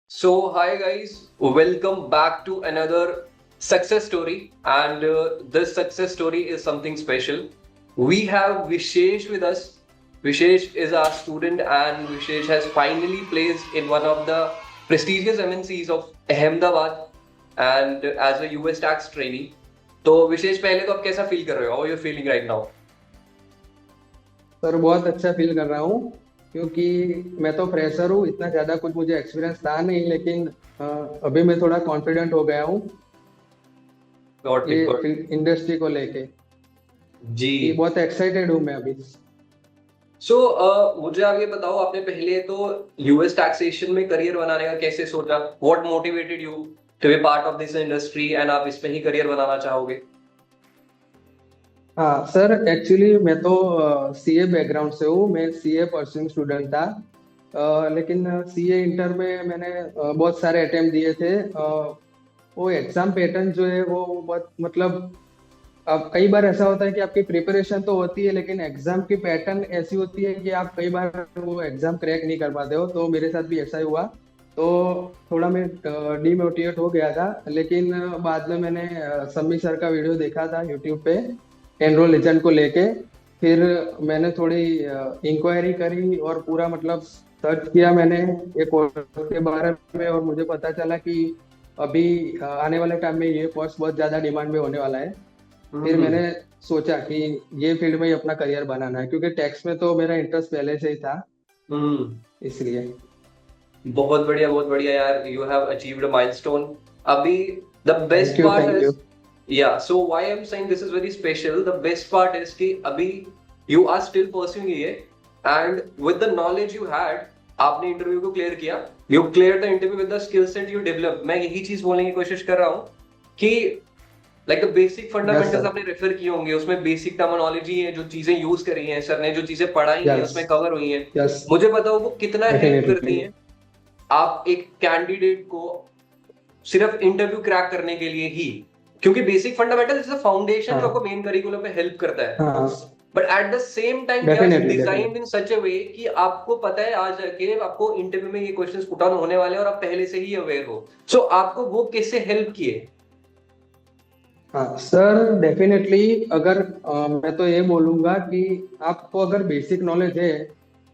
So, hi guys, welcome back to another success story. And this success story is something special. We have Vishesh with us. Vishesh is our student, and Vishesh has finally placed in one of the prestigious MNCs of Ahmedabad and as a US tax trainee. तो विशेष पहले तो आप कैसा feel कर रहे हो? How are you feeling right now? Sir बहुत अच्छा फील कर रहा हूँ क्योंकि मैं तो फ्रेशर हूँ। इतना ज़्यादा कुछ मुझे एक्सपीरियंस था नहीं, लेकिन अभी मैं थोड़ा कॉन्फिडेंट हो गया हूँ Got it, got it. ये इंडस्ट्री को लेके। जी कि बहुत एक्साइटेड हूँ मैं अभी। सो मुझे आप ये बताओ, आपने पहले तो यूएस टैक्सेशन में करियर बनाने का कैसे सोचा? What motivated you to be part of this industry and आप इसमें ही करियर बनाना चाहोगे? हाँ सर, एक्चुअली मैं तो सीए बैकग्राउंड से हूँ। मैं सीए परस्यूइंग स्टूडेंट था। लेकिन सीए इंटर में मैंने बहुत सारे अटेम्प्ट दिए थे। वो एग्जाम पैटर्न जो है वो बहुत मतलब अब कई बार ऐसा होता है कि आपकी प्रिपरेशन तो होती है, लेकिन एग्जाम की पैटर्न ऐसी होती है कि आप कई बार वो एग्जाम क्रैक नहीं कर पाते हो। तो मेरे साथ भी ऐसा ही हुआ। तो थोड़ा मैं डीमोटिवेट हो गया था, लेकिन बाद में मैंने सम्मी सर का वीडियो देखा था यूट्यूब पे एनरोल एजेंट को लेके। फिर मैंने थोड़ी इंक्वायरी करी और पूरा मतलब सर्च किया मैंने ये कोर्स के बारे में, और मुझे पता चला कि अभी आने वाले टाइम में ये कोर्स बहुत ज़्यादा डिमांड में होने वाला है। फिर मैंने सोचा कि ये फील्ड में ही अपना करियर बनाना है, क्योंकि टैक्स में तो मेरा इंटरेस्ट पहले से ही था, इसलिए। बहुत बढ़िया यार, you have achieved a milestone. अभी the best thank you, part thank is, you. yeah, so why I'm saying this is very special, the best part is कि अभी you are still pursuing ये, and with the knowledge you had, आपने interview को clear किया, you cleared the interview with the skill set you developed। मैं यही चीज बोलने की कोशिश कर रहा हूँ कि like the basic fundamentals sir। आपने रेफर किए होंगे, उसमें बेसिक टर्मिनोलॉजी है, जो चीजें यूज करी हैं सर ने, जो चीजें पढ़ाई हैं यस, उसमें कवर हुई हैं। यस, मुझे बताओ वो कितना हेल्प करती डेफिनेटली। हैं आप एक कैंडिडेट को सिर्फ इंटरव्यू क्रैक करने के लिए ही? क्योंकि basic fundamental is the foundation जो आपको हाँ, मेन करिकुलम पे हेल्प करता है, हाँ, but at the same time they are definitely, designed definitely. In such a way कि आपको पता है आज जाके आपको इंटरव्यू में ये क्वेश्चंस पुट ऑन होने वाले हैं और आप पहले से ही अवेयर हो। सो आपको वो कैसे हेल्प किए? हाँ सर, डेफिनेटली। अगर मैं तो ये बोलूंगा कि आपको अगर बेसिक नॉलेज है,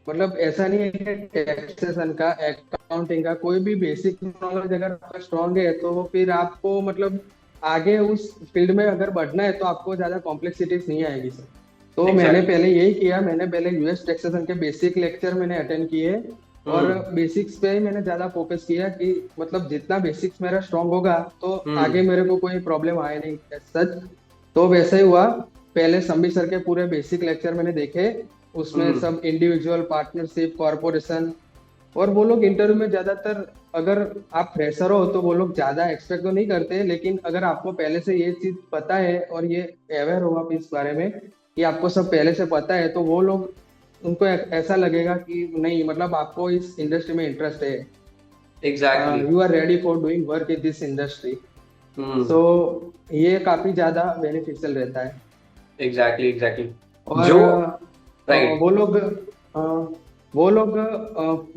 मतलब ऐसा नहीं है कि टैक्सेशन का, अकाउंटिंग का, कोई भी बेसिक नॉलेज अगर आपका स्ट्रांग है तो फिर आपको मतलब आगे उस फील्ड में अगर बढ़ना है तो आपको ज्यादा कॉम्प्लेक्सिटीज नहीं आएगी सर। तो मैंने एग्जैक्टली। पहले यही किया। मैंने पहले यूएस टैक्सेशन के बेसिक लेक्चर मैंने अटेंड किए, और हम्म बेसिक्स पे ही मैंने ज्यादा फोकस किया कि मतलब जितना बेसिक्स मेरा स्ट्रांग होगा तो आगे हम्म मेरे को कोई प्रॉब्लम आए नहीं सच। तो वैसे ही हुआ। पहले संबी सर के पूरे बेसिक लेक्चर मैंने देखे। उसमें हम्म सब इंडिविजुअल, पार्टनरशिप, कॉरपोरेशन, और वो लोग इंटरव्यू में ज्यादातर, अगर आप फ्रेशर हो तो वो लोग ज्यादा एक्सपेक्ट तो नहीं करते, लेकिन अगर आपको पहले से ये चीज पता है और ये अवेयर हो आप इस बारे में कि आपको सब पहले से पता है, तो वो लोग, उनको ऐसा लगेगा कि नहीं, मतलब आपको इस इंडस्ट्री में इंटरेस्ट है, exactly. You are ready for doing work in this industry. Hmm so ये काफी ज्यादा बेनिफिशियल रहता है। Exactly exactly. और जो अ, राइट। वो लोग वो लोग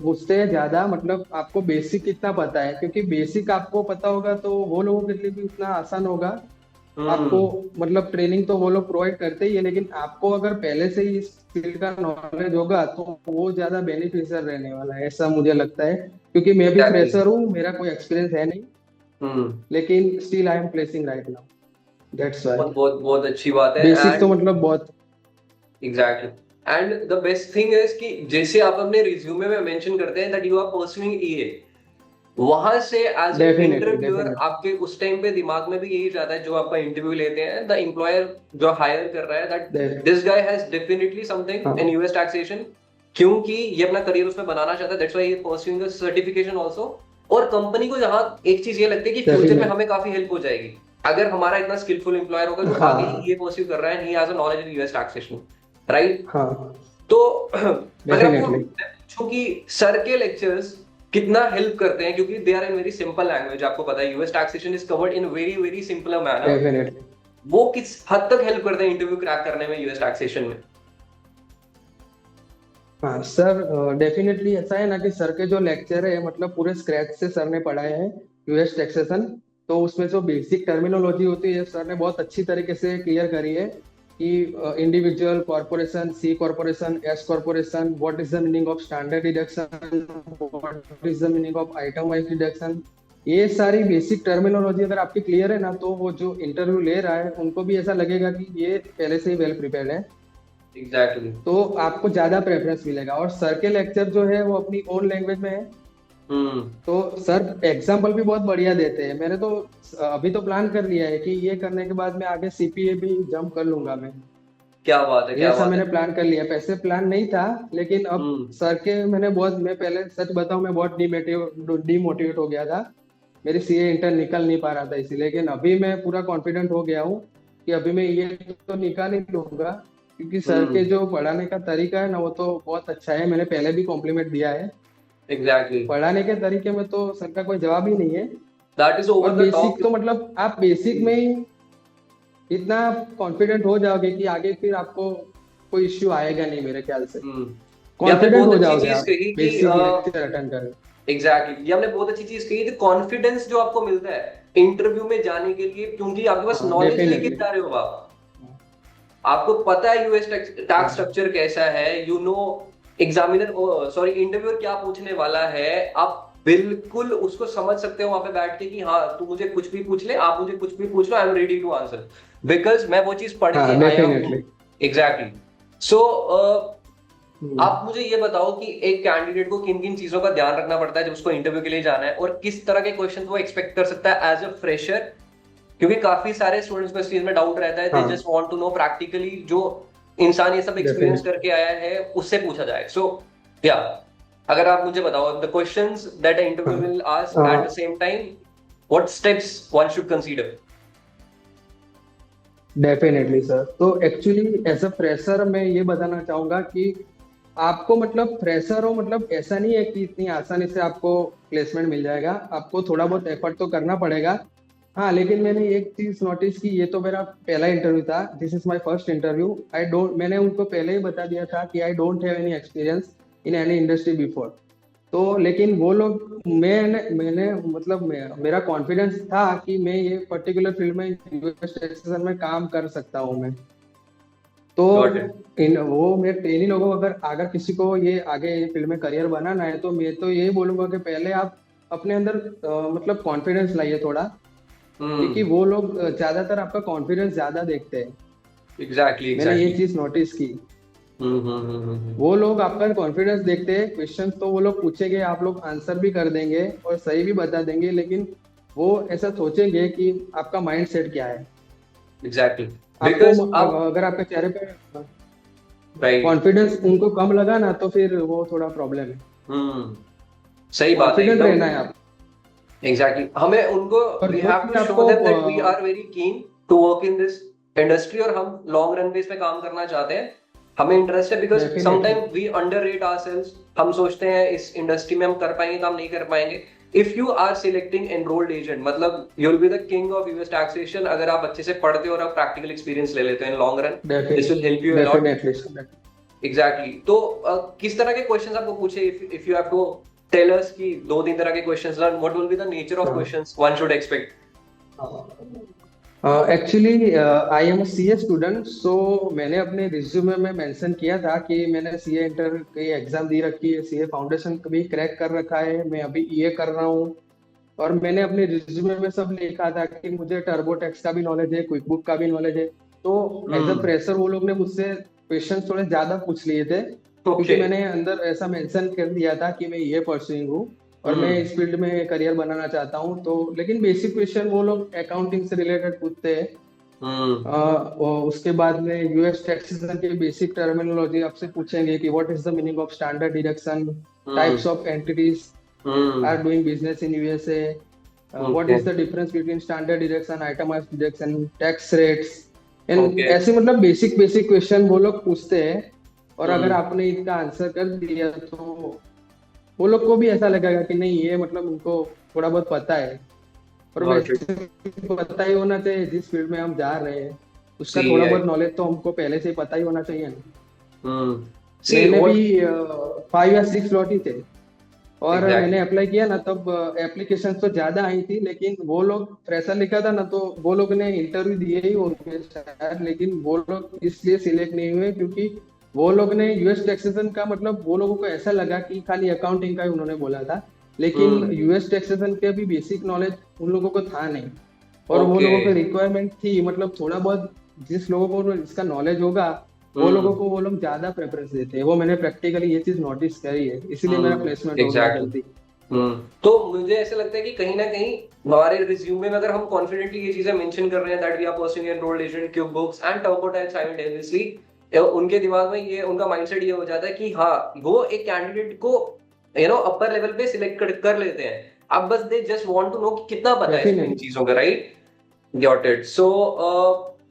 पूछते हैं ज्यादा, मतलब आपको बेसिक कितना पता है, क्योंकि बेसिक आपको पता होगा तो वो लोगों के लिए भी उतना आसान होगा आपको। हम्म मतलब ट्रेनिंग तो वो लोग प्रोवाइड करते ही है, लेकिन आपको अगर पहले से ही इस फील्ड का नॉलेज होगा तो वो ज्यादा बेनिफिशियल रहने वाला है, ऐसा मुझे लगता है। क्योंकि मैं भी एग्जैक्टली। फ्रेशर हूँ, मेरा कोई एक्सपीरियंस है नहीं, हम्म लेकिन still I am placing right now, that's why. बहुत बहुत बहुत अच्छी बात है। बेसिक तो एंड मतलब बहुत। Exactly, and the best thing is कि जैसे आप अपने रिज्यूमे में मेंशन करते हैं that you are pursuing EA, वहां से as an definitely, interviewer definitely. आपके उस टाइम पे दिमाग में भी यही जाता है, जो आपका इंटरव्यू लेते हैं द एम्प्लॉयर जो हायर कर रहा है, that this guy has definitely something in हाँ, यूएस टैक्सेशन, क्योंकि ये अपना करियर उसमें बनाना चाहता है, that's why he is pursuing the certification also. और कंपनी को जहां एक चीज ये लगती है कि फ्यूचर में डेफिनेटली। हमें काफी हेल्प हो जाएगी अगर हमारा इतना स्किलफुल एम्प्लॉयर होगा जो आगे ही हाँ, ये परस्यू कर रहा है, he has a knowledge in US taxation, right? हाँ, तो अगर आपको मैं डेफिनेटली। पूछूं कि सर के लेक्चर्स कितना हेल्प करते हैं, क्योंकि they are in very simple language, आपको पता है US taxation is covered in very very simple manner, definitely. वो किस हद तक हेल्प करते हैं इंटरव्यू क्रैक करने में यूएस टैक्सेशन में? हाँ सर, डेफिनेटली ऐसा है ना कि सर के जो लेक्चर है मतलब पूरे स्क्रैच से सर ने पढ़ाए हैं यूएस टैक्सेशन। तो उसमें जो बेसिक टर्मिनोलॉजी होती है सर ने बहुत अच्छी तरीके से क्लियर करी है कि individual corporation, C corporation, S corporation, what is the meaning of standard deduction, what is the meaning of item wise deduction. ये सारी बेसिक टर्मिनोलॉजी अगर आपकी क्लियर है ना तो वो जो इंटरव्यू ले रहा है उनको भी ऐसा लगेगा कि ये पहले से ही वेल प्रिपेयर्ड है। एग्जैक्टली। तो आपको ज्यादा प्रेफरेंस मिलेगा। और सर के लेक्चर जो है वो अपनी ओन लैंग्वेज में है। हम्म। तो सर एग्जाम्पल भी बहुत बढ़िया देते हैं। मैंने तो अभी तो प्लान कर लिया है कि ये करने के बाद मैं आगे सीपीए भी जंप कर लूंगा मैं। क्या बात है, ये क्या सब बात है। मैंने प्लान कर लिया, पैसे प्लान नहीं था लेकिन अब हम्म। सर के मैंने बहुत, मैं पहले सच बताऊं मैं बहुत डीमोटिवेट हो गया था। मेरी सीए इंटर निकल नहीं पा रहा था इसी, लेकिन अभी मैं पूरा कॉन्फिडेंट हो गया हूँ कि अभी मैं ये तो निकाल ही लूंगा। क्योंकि सर के हम्म। जो पढ़ाने का तरीका है ना वो तो बहुत अच्छा है, मैंने पहले भी कॉम्प्लीमेंट दिया है। एग्जैक्टली। पढ़ाने के तरीके में तो सर का कोई जवाब ही नहीं है। दैट इज और ओवर द टॉप। बेसिक तो मतलब आप बेसिक में ही इतना कॉन्फिडेंट हो जाओगे कि आगे फिर आपको कोई इश्यू आएगा नहीं मेरे ख्याल से। ये आपने कॉन्फिडेंट बहुत हो अच्छी जाओगे चीज आप कही कि बेसिक लेक्चर अटेंड करें। एग्जैक्टली, ये हमने बहुत अच्छी चीज कही थी, कॉन्फिडेंस जो आपको मिलता है इंटरव्यू में जाने के लिए, क्योंकि आपके पास हाँ नॉलेज लेके डेफिनेटली। जा रहे हो आप। आपको पता है यूएस टैक्स स्ट्रक्चर कैसा है, you know examiner, sorry interviewer क्या पूछने वाला है। आप बिल्कुल उसको समझ सकते हो वहां पे बैठ के कि हाँ तू मुझे कुछ भी पूछ ले, आप मुझे कुछ भी पूछ लो, I am ready to answer, because मैं वो चीज पढ़ के हाँ आया हूँ। डेफिनेटली। एग्जैक्टली। सो आप मुझे ये बताओ कि एक कैंडिडेट को किन किन चीजों का ध्यान रखना पड़ता है जब उसको इंटरव्यू के लिए जाना है, और किस तरह के क्वेश्चन वो एक्सपेक्ट कर सकता है एज अ फ्रेशर, क्योंकि काफी सारे स्टूडेंट्स को इस चीज में डाउट रहता है, दे हाँ just want to know practically जो इंसान ये सब एक्सपीरियंस डेफिनेटली। करके आया है उससे पूछा जाए। सो या अगर आप मुझे बताओ the questions that interview will ask at the हाँ same time, what steps one should consider. Definitely sir, तो एक्चुअली एज अ फ्रेशर मैं ये बताना चाहूंगा कि आपको मतलब फ्रेशर हो मतलब ऐसा नहीं है कि इतनी आसानी से आपको प्लेसमेंट मिल जाएगा। आपको थोड़ा बहुत एफर्ट तो करना पड़ेगा। हाँ लेकिन मैंने एक चीज नोटिस की, ये तो मेरा पहला इंटरव्यू था, this is my first interview. I don't, मैंने उनको पहले ही बता दिया था कि I don't have any experience in any industry before. तो लेकिन वो लोग, मैंने मैंने मतलब मेरा कॉन्फिडेंस था कि मैं ये पर्टिकुलर फील्ड में यूएस टैक्सेशन में काम कर सकता हूँ मैं। तो गॉट इट। इन वो मैं इन्हीं लोगों को, अगर अगर किसी को ये आगे ये फील्ड में करियर बनाना है तो मैं तो यही बोलूंगा कि पहले आप अपने अंदर मतलब कॉन्फिडेंस लाइए थोड़ा। क्योंकि हम्म। वो लोग ज्यादातर आपका कॉन्फिडेंस ज्यादा देखते हैं। एग्जैक्टली मैंने ये एग्जैक्टली। चीज नोटिस की। हम्म। वो लोग आपका कॉन्फिडेंस देखते हैं, क्वेश्चंस तो वो लोग पूछेंगे, आप लोग आंसर भी कर देंगे और सही भी बता देंगे, लेकिन वो ऐसा सोचेंगे कि आपका माइंड सेट क्या है। एग्जैक्टली। आपको बिकॉज अब अगर आपके चेहरे पे राइट। कॉन्फिडेंस उनको कम लगा ना तो फिर वो थोड़ा प्रॉब्लम है। हम्म। सही बात है कॉन्फिडेंट एकदम। रहना है आप। एग्जैक्टली, हमें उनको और वी जो हैव चीज टू शो आपको them that we are very keen to work in this industry, और हम लॉन्ग रन बेस पे काम करना चाहते हैं, हमें इंटरेस्ट है, because definitely. Sometime we underrate ourselves. हम सोचते हैं इस इंडस्ट्री में हम कर पाएंगे, काम नहीं कर पाएंगे। If you are selecting enrolled agent, मतलब you will be the king of US taxation, अगर आप अच्छे से पढ़ते हो और आप प्रैक्टिकल एक्सपीरियंस ले लेते हो in long run, this will help you a lot. Definitely. Exactly. तो किस तरह के क्वेश्चंस आपको पूछे, if you have to tell us कि दो तीन तरह के questions learn, what will be the nature of हाँ questions one should expect. Actually I am CA student, so मैंने अपने रिज्यूमे में मेंशन किया था कि मैंने सीए इंटर की एग्जाम दी रखी है, सीए फाउंडेशन भी क्रैक कर रखा है, मैं अभी ईए कर रहा हूँ। और मैंने अपने रिज्यूमे में सब लिखा था कि मुझे टर्बोटैक्स का भी नॉलेज है, क्विक बुक का भी नॉलेज है। तो एज अ हम्म। फ्रेशर वो लोग ने मुझसे क्वेश्चन थोड़े ज्यादा पूछ लिए थे, क्योंकि ओके। मैंने अंदर ऐसा मेंशन कर दिया था कि मैं ये परस्यूइंग हूँ और मैं हम्म। इस फील्ड में करियर बनाना चाहता हूँ। तो लेकिन बेसिक क्वेश्चन वो लोग अकाउंटिंग से रिलेटेड पूछते हैं। हम्म। और उसके बाद में यूएस टैक्सेशन की बेसिक टर्मिनोलॉजी आपसे पूछेंगे कि what is the meaning of standard deduction, types hmm. Of entities hmm. are doing business in USA. What okay. is the difference between standard deduction, itemized deduction, tax rates? And okay. ऐसे मतलब basic basic question वो लोग पूछते हैं। और अगर हम्म। आपने इनका आंसर कर दिया तो वो लोग को भी ऐसा लगेगा कि नहीं ये मतलब उनको थोड़ा बहुत पता है। और गॉट इट। वैसे भी पता ही होना चाहिए, जिस फील्ड में हम जा रहे हैं उसका सी थोड़ा आई। बहुत नॉलेज तो हमको पहले से ही पता ही होना चाहिए ना। हम्म। सी मैंने व्हाट भी 5 या 6 स्लॉट ही थे। और मैंने एग्जैक्टली। अप्लाई किया ना, तब एप्लीकेशन तो ज्यादा आई थी, लेकिन वो लोग फ्रेशर लिखा था ना, तो वो लोग ने इंटरव्यू दिए ही होंगे शायद, लेकिन वो लोग इसलिए सिलेक्ट नहीं हुए क्योंकि वो लोग ने यूएस टैक्सेशन का, मतलब वो लोगों को ऐसा लगा कि खाली अकाउंटिंग का ही उन्होंने बोला था, लेकिन हम्म। यूएस टैक्सेशन के भी बेसिक नॉलेज उन लोगों को था नहीं। और वो ओके। लोगों को रिक्वायरमेंट थी, मतलब थोड़ा बहुत जिस लोगों को इसका नॉलेज होगा वो लोगों हम्म। को वो लोग ज्यादा प्रेफरेंस देते हैं। वो मैंने प्रैक्टिकली ये चीज नोटिस करी है, इसीलिए मेरा प्लेसमेंट हो गया एग्जैक्टली। जल्दी। हम्म। तो मुझे ऐसा लगता है कि कहीं ना कहीं हमारे रिज्यूमे में अगर हम कॉन्फिडेंटली ये चीजें मेंशन कर रहे हैं that we are pursuing enrolled agent QuickBooks and TurboTax simultaneously, उनके दिमाग में ये, उनका माइंडसेट ये हो जाता है कि हाँ वो एक कैंडिडेट को अपर लेवल पे सिलेक्ट कर लेते हैं। अब बस they just want to know कि कितना पता है इसको इन डेफिनेटली। चीजों का, राइट? Got it. सो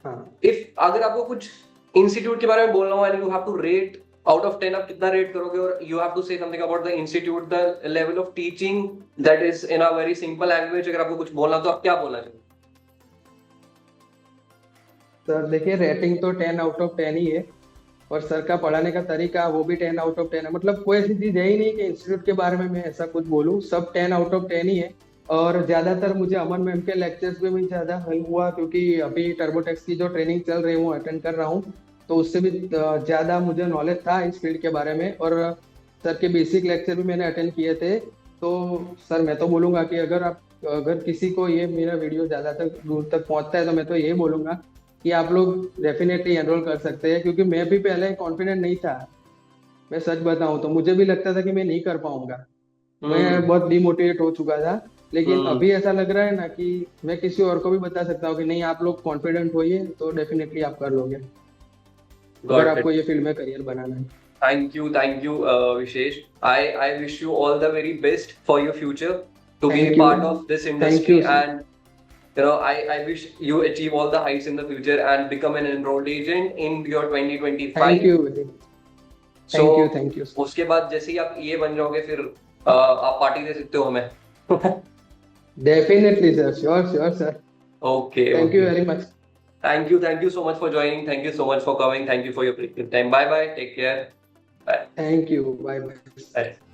हाँ। इफ अगर आपको कुछ इंस्टीट्यूट के बारे में बोलना हो and you have to rate out of 10, आप कितना रेट करोगे? और you have to say something about the institute, the level of teaching that is in a very simple language, अगर आपको कुछ बोलना तो आप क्या बोलना चाहोगे? सर देखिए, रेटिंग तो 10 आउट ऑफ 10 ही है। और सर का पढ़ाने का तरीका वो भी 10 आउट ऑफ 10 है। मतलब कोई ऐसी चीज है ही नहीं कि इंस्टीट्यूट के बारे में मैं ऐसा कुछ बोलूँ, सब 10 आउट ऑफ 10 ही है। और ज्यादातर मुझे अमन मैम के लेक्चर्स में भी ज्यादा हेल्प हुआ, क्योंकि अभी टर्बोटेक्स की जो ट्रेनिंग चल रही है वो अटेंड कर रहा हूँ। तो उससे भी ज्यादा मुझे नॉलेज था इस फील्ड के बारे में। और सर के बेसिक लेक्चर भी मैंने अटेंड किए थे। तो सर मैं तो बोलूंगा कि अगर किसी को ये मेरा वीडियो ज्यादातर दूर तक पहुंचता है, तो मैं तो ये बोलूंगा कि आप लोग डेफिनेटली एनरोल कर सकते हैं, क्योंकि मैं भी पहले कॉन्फिडेंट नहीं था। मैं सच बताऊं तो मुझे भी लगता था कि मैं नहीं कर पाऊंगा। मैं हम्म। बहुत डिमोटिवेट हो चुका था। लेकिन हम्म। अभी ऐसा लग रहा है ना कि मैं किसी और को भी बता सकता हूँ कि नहीं, आप लोग कॉन्फिडेंट होइए तो डेफिनेटली आप कर लोगे, अगर गॉट इट। आपको ये फील्ड में करियर बनाना है। Thank you, Vishesh. I wish you all the very best for your future to be a thank you. part of this thank industry, you sir. and I wish you achieve all the heights in the future and become an enrolled agent in your thank 2025. You. So thank you. Thank you sir. उसके बाद जैसे ही आप ये बन जाओगे फिर आप party दे सकते हो हमें। Definitely sir, sure sure sir. Okay, thank you okay. Very much. Thank you so much for joining. Thank you so much for coming. Thank you for your time. Bye bye. Take care. Bye. Thank you. Bye bye. Bye.